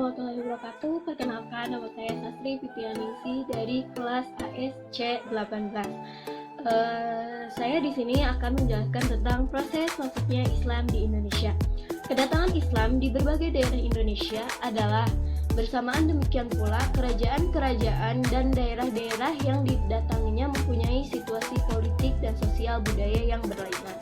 warahmatullahi wabarakatuh. Perkenalkan, nama saya Sastri Pipianingsih dari kelas ASC 18. Saya di sini akan menjelaskan tentang proses masuknya Islam di Indonesia. Kedatangan Islam di berbagai daerah Indonesia adalah bersamaan demikian pula kerajaan-kerajaan dan daerah-daerah yang didatanginya mempunyai situasi politik dan sosial budaya yang berlainan.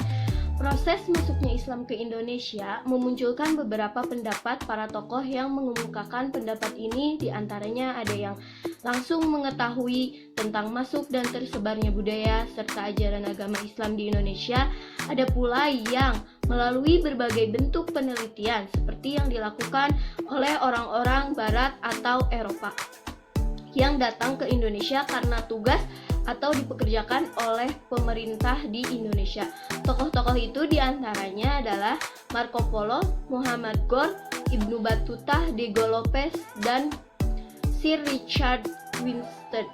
Proses masuknya Islam ke Indonesia memunculkan beberapa pendapat para tokoh yang mengemukakan pendapat ini. Di antaranya ada yang langsung mengetahui tentang masuk dan tersebarnya budaya serta ajaran agama Islam di Indonesia. Ada pula yang melalui berbagai bentuk penelitian seperti yang dilakukan oleh orang-orang Barat atau Eropa yang datang ke Indonesia karena tugas atau dipekerjakan oleh pemerintah di Indonesia. Tokoh-tokoh itu diantaranya adalah Marco Polo, Muhammad Gore, Ibnu Battuta, Diego Lopez, dan Sir Richard Winstead.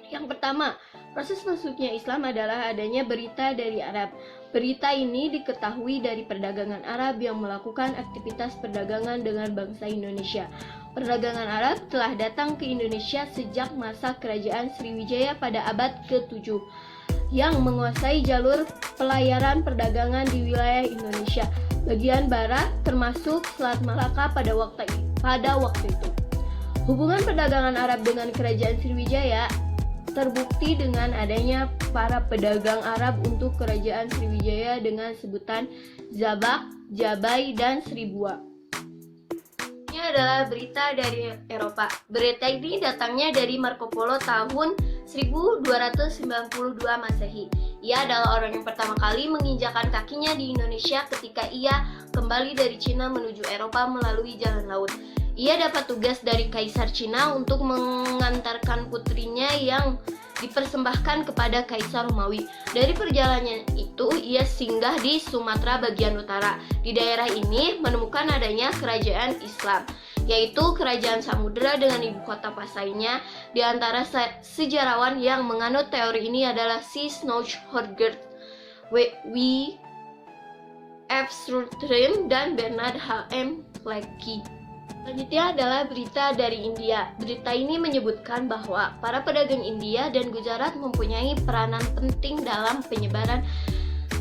Yang pertama, proses masuknya Islam adalah adanya berita dari Arab. Berita ini diketahui dari perdagangan Arab yang melakukan aktivitas perdagangan dengan bangsa Indonesia. Perdagangan Arab telah datang ke Indonesia sejak masa kerajaan Sriwijaya pada abad ke-7 yang menguasai jalur pelayaran perdagangan di wilayah Indonesia bagian barat termasuk Selat Malaka pada waktu itu. Hubungan perdagangan Arab dengan kerajaan Sriwijaya terbukti dengan adanya para pedagang Arab untuk kerajaan Sriwijaya dengan sebutan Zabak, Jabai, dan Sribua. Ini adalah berita dari Eropa. Berita ini datangnya dari Marco Polo tahun 1292 Masehi. Ia adalah orang yang pertama kali menginjakan kakinya di Indonesia ketika ia kembali dari Cina menuju Eropa melalui jalan laut. Ia dapat tugas dari Kaisar Cina untuk mengantarkan putrinya yang dipersembahkan kepada Kaisar Romawi. Dari perjalanannya itu, ia singgah di Sumatera bagian utara. Di daerah ini menemukan adanya kerajaan Islam, yaitu Kerajaan Samudera dengan ibu kota Pasainya. Di antara sejarawan yang menganut teori ini adalah C. Snow Horgert, W. F. Surtrim, dan Bernard H. M. Leakey. Selanjutnya adalah berita dari India. Berita ini menyebutkan bahwa para pedagang India dan Gujarat mempunyai peranan penting dalam penyebaran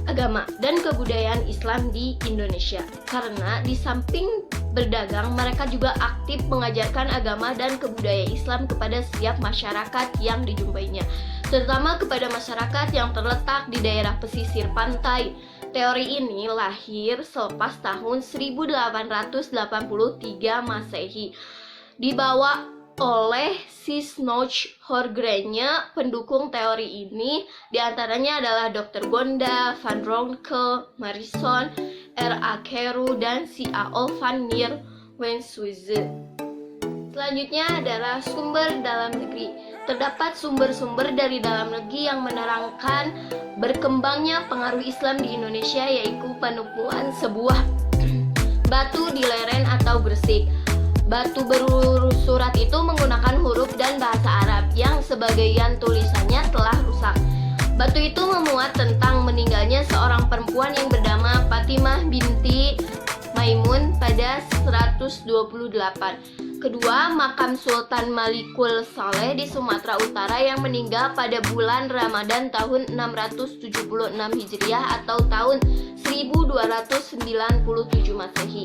agama dan kebudayaan Islam di Indonesia. Karena di samping berdagang, mereka juga aktif mengajarkan agama dan kebudayaan Islam kepada setiap masyarakat yang dijumpainya, terutama kepada masyarakat yang terletak di daerah pesisir pantai. Teori ini lahir selepas tahun 1883 Masehi. Dibawa oleh Sisnoch Horgrenya. Pendukung teori ini diantaranya adalah Dr. Gonda, Van Ronkel, Marison, R.A. Carew, dan C.A.O. van der Wensweze. Selanjutnya adalah sumber dalam negeri. Terdapat sumber-sumber dari dalam negeri yang menerangkan berkembangnya pengaruh Islam di Indonesia, yaitu penemuan sebuah batu di lereng atau Gresik. Batu bersurat itu menggunakan huruf dan bahasa Arab yang sebagian tulisannya telah rusak. Batu itu memuat tentang meninggalnya seorang perempuan yang bernama Fatimah binti Maimun pada 128. Kedua, makam Sultan Malikul Saleh di Sumatera Utara yang meninggal pada bulan Ramadan tahun 676 Hijriah atau tahun 1297 Masehi.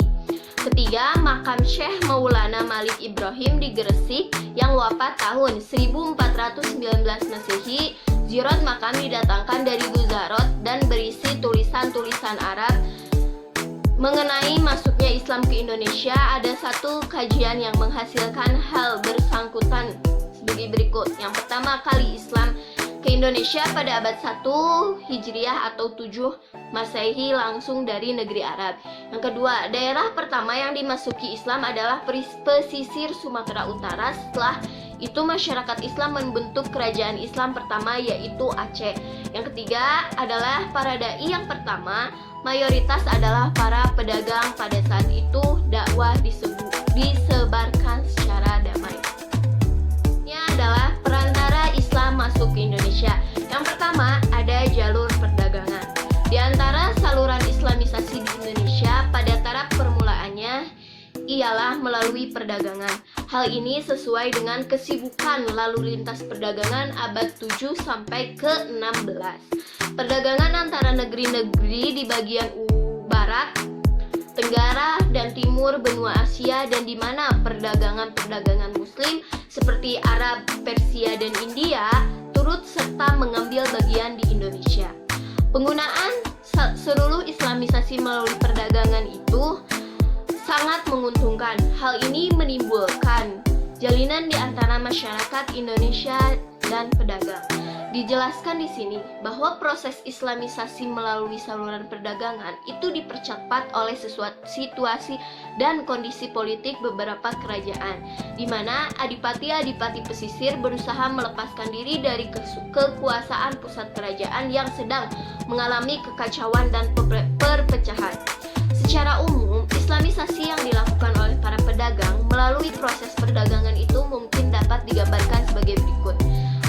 Ketiga, makam Syekh Maulana Malik Ibrahim di Gresik yang wafat tahun 1419 Masehi. Zirot makam didatangkan dari Gujarat dan berisi tulisan-tulisan Arab mengenai masuknya Islam ke Indonesia. Ada satu kajian yang menghasilkan hal bersangkutan sebagai berikut. Yang pertama kali Islam ke Indonesia pada abad 1 Hijriah atau 7 Masehi langsung dari negeri Arab. Yang kedua, daerah pertama yang dimasuki Islam adalah pesisir Sumatera Utara. Setelah itu masyarakat Islam membentuk kerajaan Islam pertama, yaitu Aceh. Yang ketiga adalah para dai yang pertama. Mayoritas adalah para pedagang. Pada saat itu dakwah disebarkan secara damai. Ini adalah perantara Islam masuk ke Indonesia. Yang pertama ada jalur perdagangan. Di antara saluran Islamisasi di Indonesia pada taraf permulaannya, ialah melalui perdagangan. Hal ini sesuai dengan kesibukan lalu lintas perdagangan abad 7 sampai ke-16. Perdagangan antara negeri-negeri di bagian barat, tenggara, dan timur benua Asia, dan di mana perdagangan muslim seperti Arab, Persia, dan India turut serta mengambil bagian di Indonesia. Penggunaan seluruh Islamisasi melalui perdagangan itu sangat menguntungkan. Hal ini menimbulkan jalinan di antara masyarakat Indonesia dan pedagang. Dijelaskan di sini bahwa proses Islamisasi melalui saluran perdagangan itu dipercepat oleh situasi dan kondisi politik beberapa kerajaan, di mana adipati-adipati pesisir berusaha melepaskan diri dari kekuasaan pusat kerajaan yang sedang mengalami kekacauan dan perpecahan. Secara umum, Islamisasi yang dilakukan oleh para pedagang melalui proses perdagangan itu mungkin dapat digambarkan sebagai berikut.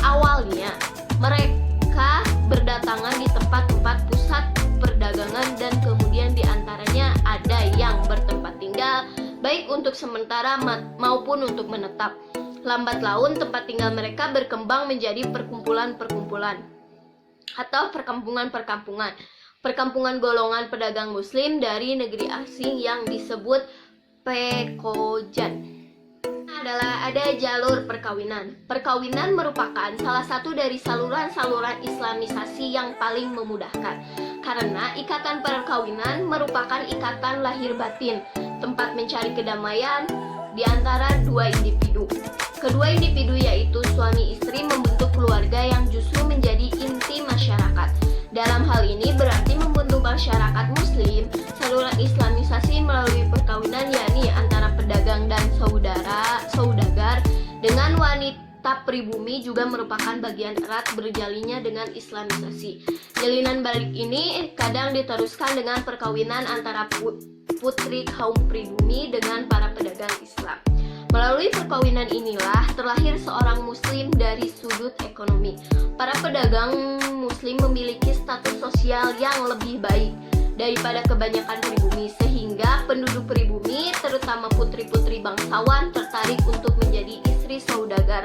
Awalnya, mereka berdatangan di tempat-tempat pusat perdagangan dan kemudian diantaranya ada yang bertempat tinggal, baik untuk sementara maupun untuk menetap. Lambat laun tempat tinggal mereka berkembang menjadi perkumpulan-perkumpulan atau perkampungan-perkampungan. Perkampungan golongan pedagang muslim dari negeri asing yang disebut Pekojan. Adalah ada jalur perkawinan. Perkawinan merupakan salah satu dari saluran-saluran Islamisasi yang paling memudahkan, karena ikatan perkawinan merupakan ikatan lahir batin, tempat mencari kedamaian di antara dua individu. Kedua individu yaitu suami istri membentuk keluarga yang justru menjadi inti masyarakat. Dalam hal ini berarti membentuk masyarakat muslim. Saluran Islamisasi melalui perkawinan yakni antara pedagang dan saudagar dengan wanita pribumi juga merupakan bagian erat berjalinnya dengan Islamisasi. Jalinan balik ini kadang diteruskan dengan perkawinan antara putri kaum pribumi dengan para pedagang Islam. Melalui perkawinan inilah terlahir seorang muslim dari sudut ekonomi. Para pedagang muslim memiliki status sosial yang lebih baik daripada kebanyakan pribumi, sehingga penduduk pribumi, terutama putri-putri bangsawan, tertarik untuk menjadi istri saudagar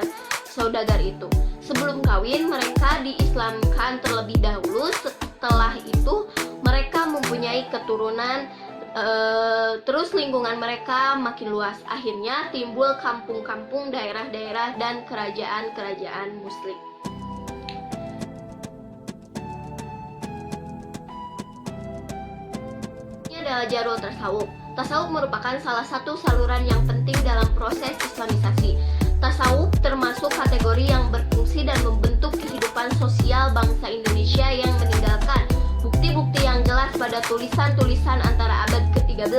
itu. Sebelum kawin, mereka diislamkan terlebih dahulu. Setelah itu, mereka mempunyai keturunan. Terus lingkungan mereka makin luas. Akhirnya timbul kampung-kampung, daerah-daerah, dan kerajaan-kerajaan muslim. Ini adalah jalur tasawuf. Tasawuf merupakan salah satu saluran yang penting dalam proses Islamisasi. Tasawuf termasuk kategori yang berfungsi dan membentuk kehidupan sosial bangsa Indonesia yang meninggalkan bukti-bukti yang jelas pada tulisan-tulisan antara abad ke-13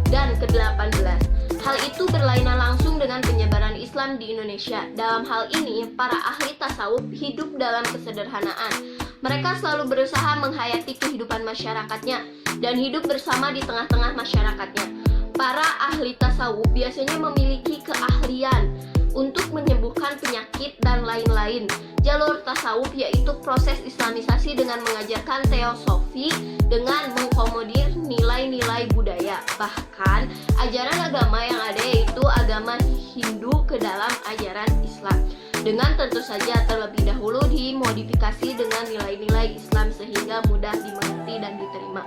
dan ke-18. Hal itu berlainan langsung dengan penyebaran Islam di Indonesia. Dalam hal ini, para ahli tasawuf hidup dalam kesederhanaan. Mereka selalu berusaha menghayati kehidupan masyarakatnya dan hidup bersama di tengah-tengah masyarakatnya. Para ahli tasawuf biasanya memiliki keahlian untuk menyembuhkan penyakit dan lain-lain. Jalur tasawuf yaitu proses Islamisasi dengan mengajarkan teosofi dengan mengakomodir nilai-nilai budaya. Bahkan ajaran agama yang ada yaitu agama Hindu ke dalam ajaran Islam, dengan tentu saja terlebih dahulu dimodifikasi dengan nilai-nilai Islam sehingga mudah dimengerti dan diterima.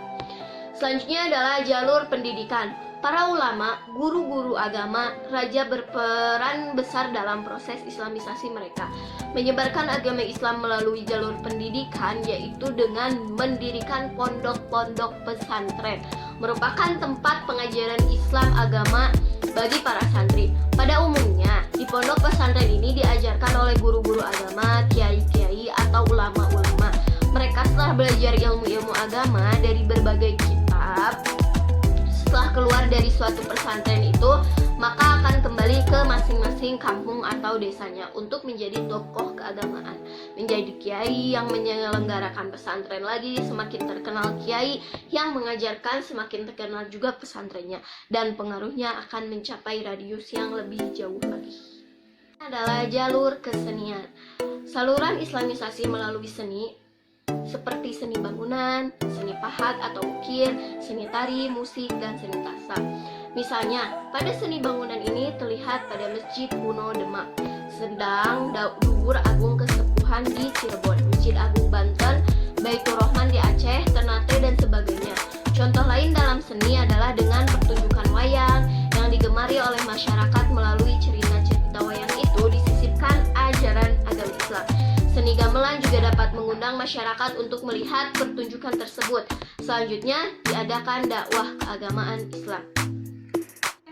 Selanjutnya adalah jalur pendidikan. Para ulama, guru-guru agama, raja berperan besar dalam proses Islamisasi mereka. Menyebarkan agama Islam melalui jalur pendidikan yaitu dengan mendirikan pondok-pondok pesantren, merupakan tempat pengajaran Islam agama bagi para santri. Pada umumnya, di pondok pesantren ini diajarkan oleh guru-guru agama, kiai-kiai, atau ulama-ulama. Mereka setelah belajar ilmu-ilmu agama dari berbagai kitab, setelah keluar dari suatu pesantren itu, maka akan kembali ke masing-masing kampung atau desanya untuk menjadi tokoh keagamaan, menjadi kiai yang menyelenggarakan pesantren lagi. Semakin terkenal kiai yang mengajarkan, semakin terkenal juga pesantrennya, dan pengaruhnya akan mencapai radius yang lebih jauh lagi. Ini adalah jalur kesenian. Saluran Islamisasi melalui seni seperti seni bangunan, seni pahat atau ukir, seni tari, musik, dan seni tasak. Misalnya, pada seni bangunan ini terlihat pada Masjid kuno Demak, sedang Duhur Agung Kesepuhan di Cirebon, Masjid Agung Banten, Baitur Rahman di Aceh, Ternate, dan sebagainya. Contoh lain dalam seni adalah dengan pertunjukan wayang yang digemari oleh masyarakat. Melalui cerita-cerita wayang itu disisipkan ajaran agama Islam. Seni gamelan juga dapat mengundang masyarakat untuk melihat pertunjukan tersebut. Selanjutnya diadakan dakwah keagamaan Islam.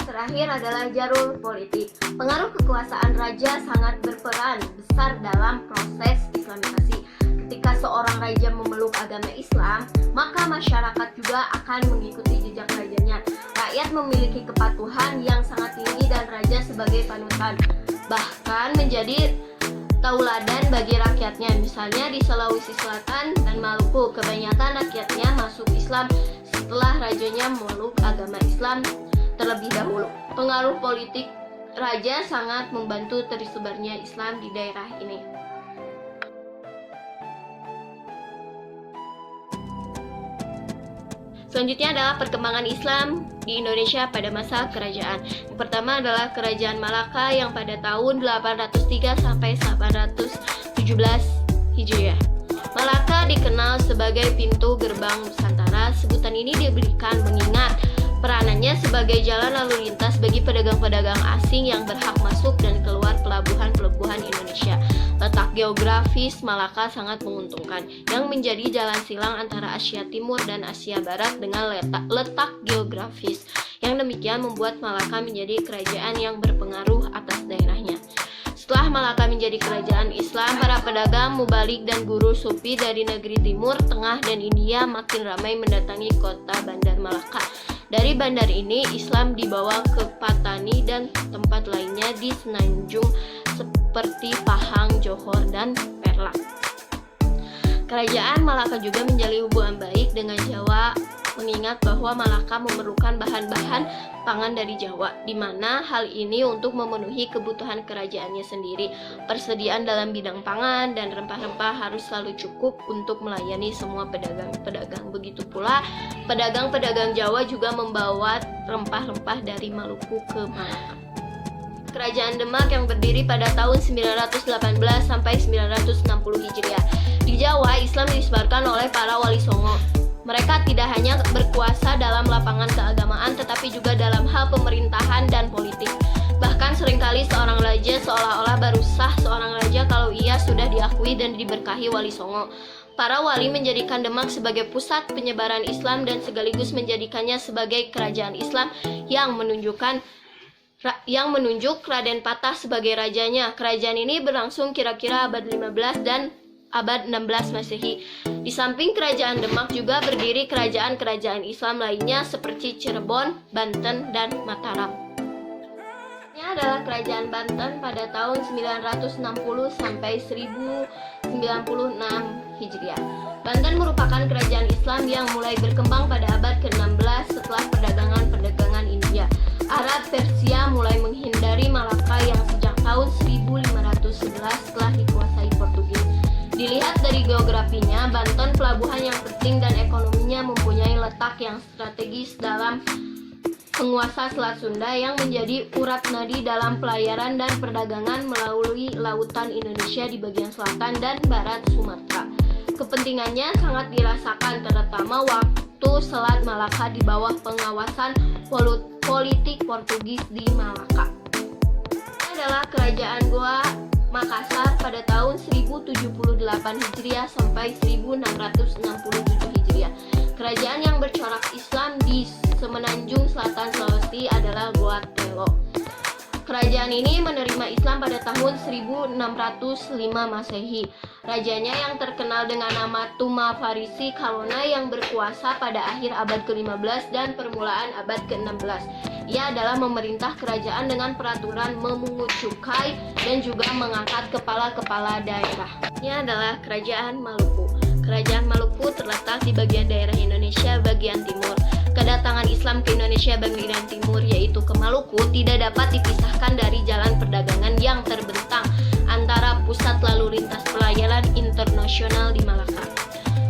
Terakhir adalah jalur politik. Pengaruh kekuasaan raja sangat berperan besar dalam proses Islamisasi. Ketika seorang raja memeluk agama Islam, maka masyarakat juga akan mengikuti jejak rajanya. Rakyat memiliki kepatuhan yang sangat tinggi dan raja sebagai panutan, bahkan menjadi tauladan bagi rakyatnya. Misalnya di Sulawesi Selatan dan Maluku, kebanyakan rakyatnya masuk Islam setelah rajanya memeluk agama Islam terlebih dahulu. Pengaruh politik raja sangat membantu tersebarnya Islam di daerah ini. Selanjutnya adalah perkembangan Islam di Indonesia pada masa kerajaan. Yang pertama adalah Kerajaan Malaka yang pada tahun 803 sampai 817 Hijriah. Malaka dikenal sebagai pintu gerbang Nusantara. Sebutan ini diberikan mengingat peranannya sebagai jalan lalu lintas bagi pedagang-pedagang asing yang berhak masuk dan keluar pelabuhan-pelabuhan Indonesia. Letak geografis Malaka sangat menguntungkan, yang menjadi jalan silang antara Asia Timur dan Asia Barat dengan letak geografis yang demikian membuat Malaka menjadi kerajaan yang berpengaruh atas daerahnya. Setelah Malaka menjadi kerajaan Islam, para pedagang, mubalik, dan guru sufi dari negeri Timur, Tengah, dan India makin ramai mendatangi kota Bandar Malaka. Dari bandar ini, Islam dibawa ke Patani dan tempat lainnya di Semenanjung seperti Pahang, Johor, dan Perlak. Kerajaan Malaka juga menjalin hubungan baik dengan Jawa, mengingat bahwa Malaka memerlukan bahan-bahan pangan dari Jawa, di mana hal ini untuk memenuhi kebutuhan kerajaannya sendiri. Persediaan dalam bidang pangan dan rempah-rempah harus selalu cukup untuk melayani semua pedagang-pedagang. Begitu pula pedagang-pedagang Jawa juga membawa rempah-rempah dari Maluku ke Malaka. Kerajaan Demak yang berdiri pada tahun 918 sampai 960 Hijriah. Di Jawa, Islam disebarkan oleh para wali songo. Mereka tidak hanya berkuasa dalam lapangan keagamaan, tetapi juga dalam hal pemerintahan dan politik. Bahkan seringkali seorang raja seolah-olah baru sah seorang raja kalau ia sudah diakui dan diberkahi wali songo. Para wali menjadikan Demak sebagai pusat penyebaran Islam dan sekaligus menjadikannya sebagai kerajaan Islam yang menunjuk Raden Patah sebagai rajanya. Kerajaan ini berlangsung kira-kira abad 15 dan abad 16 Masehi. Di samping kerajaan Demak juga berdiri kerajaan-kerajaan Islam lainnya seperti Cirebon, Banten, dan Mataram. Ini adalah kerajaan Banten pada tahun 960 sampai 1096 Hijriah. Banten merupakan kerajaan Islam yang mulai berkembang pada abad ke-16 setelah perdagangan India. Arab Persia mulai menghindari Malaka yang sejak tahun 1511 setelah dikuasai Portugis. Dilihat dari geografinya, Banten pelabuhan yang penting dan ekonominya mempunyai letak yang strategis dalam penguasa Selat Sunda yang menjadi urat nadi dalam pelayaran dan perdagangan melalui lautan Indonesia di bagian selatan dan barat Sumatera. Kepentingannya sangat dirasakan, terutama waktu Selat Malaka di bawah pengawasan politik Portugis di Malaka. Ini adalah kerajaan Goa Makassar pada tahun 1078 Hijriah sampai 1667 Hijriah. Kerajaan yang bercorak Islam di Semenanjung Selatan Sulawesi adalah Goa Telo. Kerajaan ini menerima Islam pada tahun 1605 Masehi. Rajanya yang terkenal dengan nama Tuma Farisi Kalona yang berkuasa pada akhir abad ke-15 dan permulaan abad ke-16. Ia adalah memerintah kerajaan dengan peraturan memungut cukai dan juga mengangkat kepala-kepala daerah. Ini adalah Kerajaan Maluku. Kerajaan Maluku terletak di bagian daerah Indonesia bagian timur. Kedatangan Islam ke Indonesia bagian timur, yaitu ke Maluku, tidak dapat dipisahkan dari jalan perdagangan yang terbentang antara pusat lalu lintas pelayaran internasional di Malaka.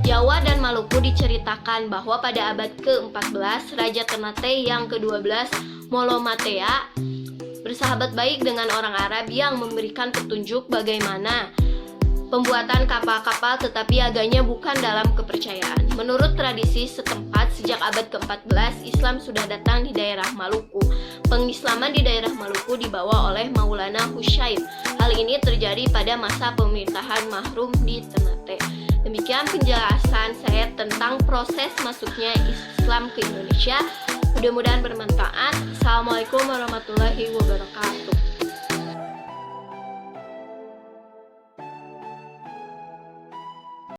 Jawa dan Maluku diceritakan bahwa pada abad ke-14, Raja Ternate yang ke-12 Molomatea bersahabat baik dengan orang Arab yang memberikan petunjuk bagaimana pembuatan kapal-kapal, tetapi agaknya bukan dalam kepercayaan. Menurut tradisi setempat, sejak abad ke-14, Islam sudah datang di daerah Maluku. Pengislaman di daerah Maluku dibawa oleh Maulana Hushaim. Hal ini terjadi pada masa pemerintahan Mahrum di Ternate. Demikian penjelasan saya tentang proses masuknya Islam ke Indonesia. Mudah-mudahan bermanfaat. Assalamualaikum warahmatullahi wabarakatuh.